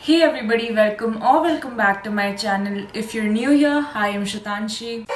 Hey everybody, welcome back to my channel. If you're new here, I am Shatanshi.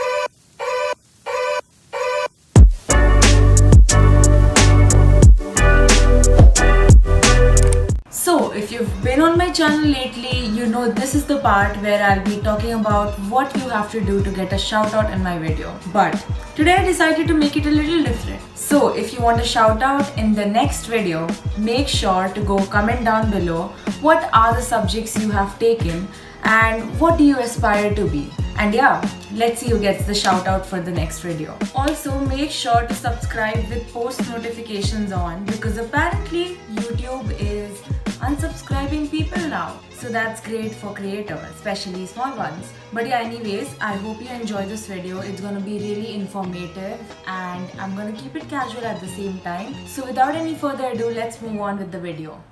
So, if you've been on my channel lately, you know this is the part where I'll be talking about what you have to do to get a shout out in my video. But today I decided to make it a little different. So, if you want a shout out in the next video, make sure to go comment down below what are the subjects you have taken and what do you aspire to be. And yeah, let's see who gets the shout out for the next video. Also, make sure to subscribe with post notifications on because apparently YouTube is unsubscribing people now. So that's great for creators, especially small ones. But yeah, anyways, I hope you enjoy this video. It's gonna be really informative and I'm gonna keep it casual at the same time. So without any further ado, let's move on with the video.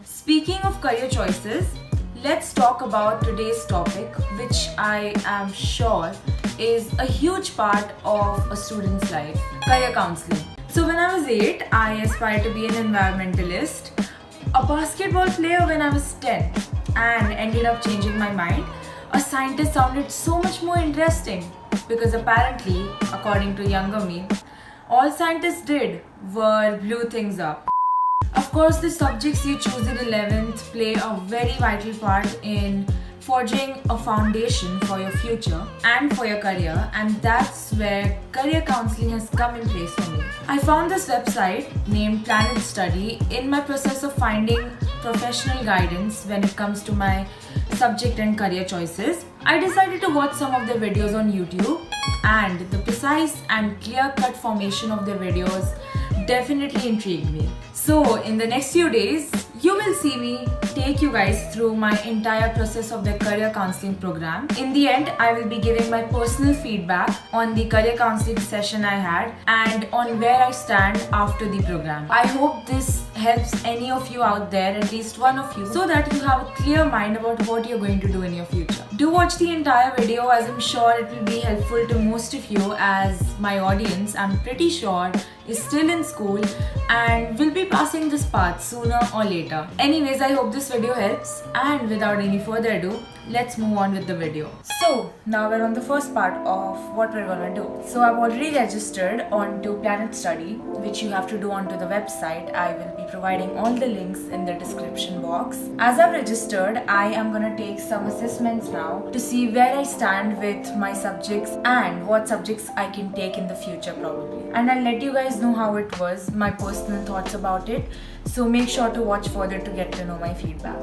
Speaking of career choices, let's talk about today's topic, which I am sure is a huge part of a student's life: career counseling. So when I was 8, I aspired to be an environmentalist, a basketball player when I was 10, and ended up changing my mind. A scientist sounded so much more interesting because apparently, according to younger me, all scientists did were blow things up. Of course, the subjects you choose in 11th play a very vital part in forging a foundation for your future and for your career, and that's where career counseling has come in place for me. I found this website named Planet Study in my process of finding professional guidance when it comes to my subject and career choices. I decided to watch some of their videos on YouTube, and the precise and clear-cut formation of their videos definitely intrigued me. So in the next few days, you will see me take you guys through my entire process of the career counseling program. In the end, I will be giving my personal feedback on the career counseling session I had and on where I stand after the program. I hope this helps any of you out there, at least one of you, so that you have a clear mind about what you're going to do in your future. Do watch the entire video, as I'm sure it will be helpful to most of you, as my audience, I'm pretty sure, is still in school and will be passing this path sooner or later. Anyways, I hope this video helps, and without any further ado, let's move on with the video. So now we're on the first part of what we're gonna do. So I've already registered onto Planet Study, which you have to do onto the website. I will be providing all the links in the description box. As I've registered, I am gonna take some assessments now to see where I stand with my subjects and what subjects I can take in the future probably. And I'll let you guys know how it was, my personal thoughts about it. So make sure to watch further to get to know my feedback.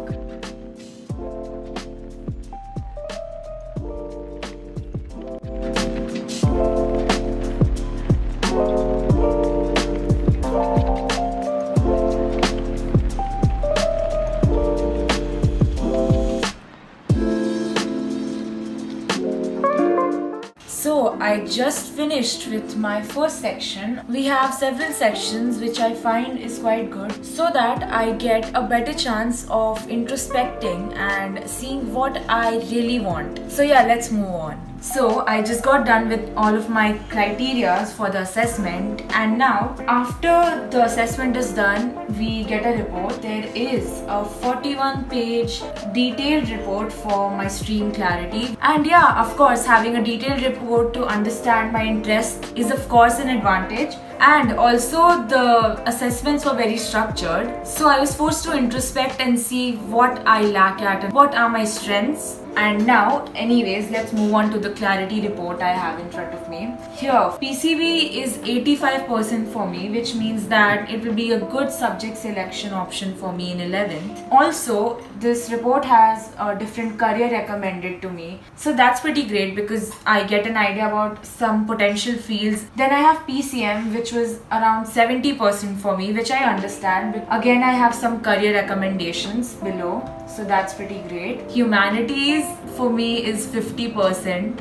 So I just finished with my first section. We have several sections which I find is quite good, so that I get a better chance of introspecting and seeing what I really want. So yeah, let's move on. So I just got done with all of my criterias for the assessment, and now after the assessment is done, we get a report. There is a 41-page detailed report for my stream clarity, and yeah, of course, having a detailed report to understand my interest is of course an advantage. And also the assessments were very structured, so I was forced to introspect and see what I lack at and what are my strengths. And now, anyways, let's move on to the clarity report I have in front of me. Here, PCB is 85% for me, which means that it will be a good subject selection option for me in 11th. Also, this report has a different career recommended to me. So that's pretty great because I get an idea about some potential fields. Then I have PCM, which was around 70% for me, which I understand. But again, I have some career recommendations below. So that's pretty great. Humanities for me is 50%.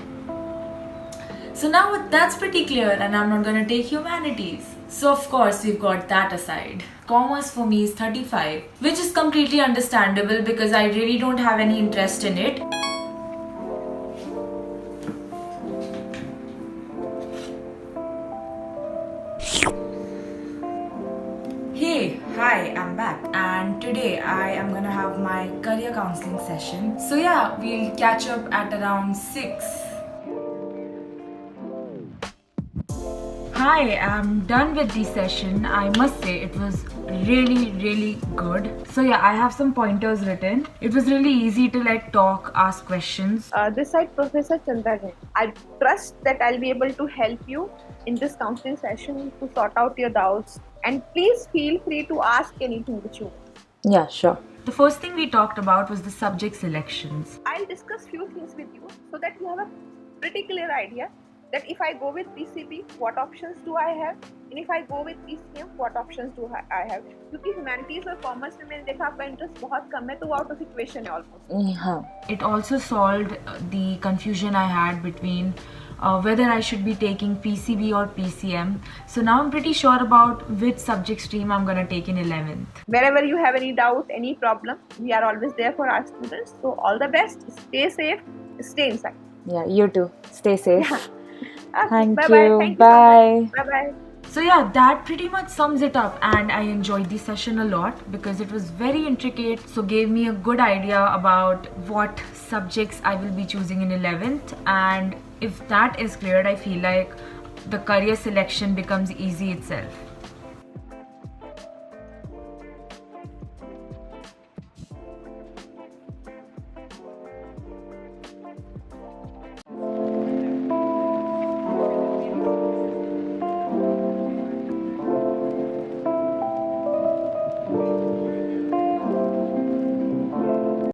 So now that's pretty clear, and I'm not gonna take humanities. So of course we've got that aside. Commerce for me is 35, which is completely understandable because I really don't have any interest in it. Hey, hi. Hi, I'm back, and today I am gonna have my career counseling session. So, yeah, we'll catch up at around 6. Hi, I'm done with the session. I must say it was really good. So yeah, I have some pointers written. It was really easy to talk, ask questions. This side Professor Chandra Jain. I trust that I'll be able to help you in this counseling session to sort out your doubts, and please feel free to ask anything that you want. Yeah, sure. The first thing we talked about was the subject selections. I'll discuss few things with you so that you have a pretty clear idea that if I go with PCB, what options do I have, and if I go with PCM, what options do I have. क्योंकि humanities और commerce में मैंने देखा आपका interest बहुत कम है, तो out of equation है almost. हाँ. It also solved the confusion I had between whether I should be taking PCB or PCM. So now I'm pretty sure about which subject stream I'm gonna take in 11th. Wherever you have any doubt, any problem, we are always there for our students. So all the best. Stay safe. Stay inside. Yeah, you too. Stay safe. Okay, Thank bye-bye. you. Thank you Bye. so much. Bye-bye. So yeah, that pretty much sums it up, and I enjoyed the session a lot because it was very intricate, so gave me a good idea about what subjects I will be choosing in 11th, and if that is cleared, I feel like the career selection becomes easy itself.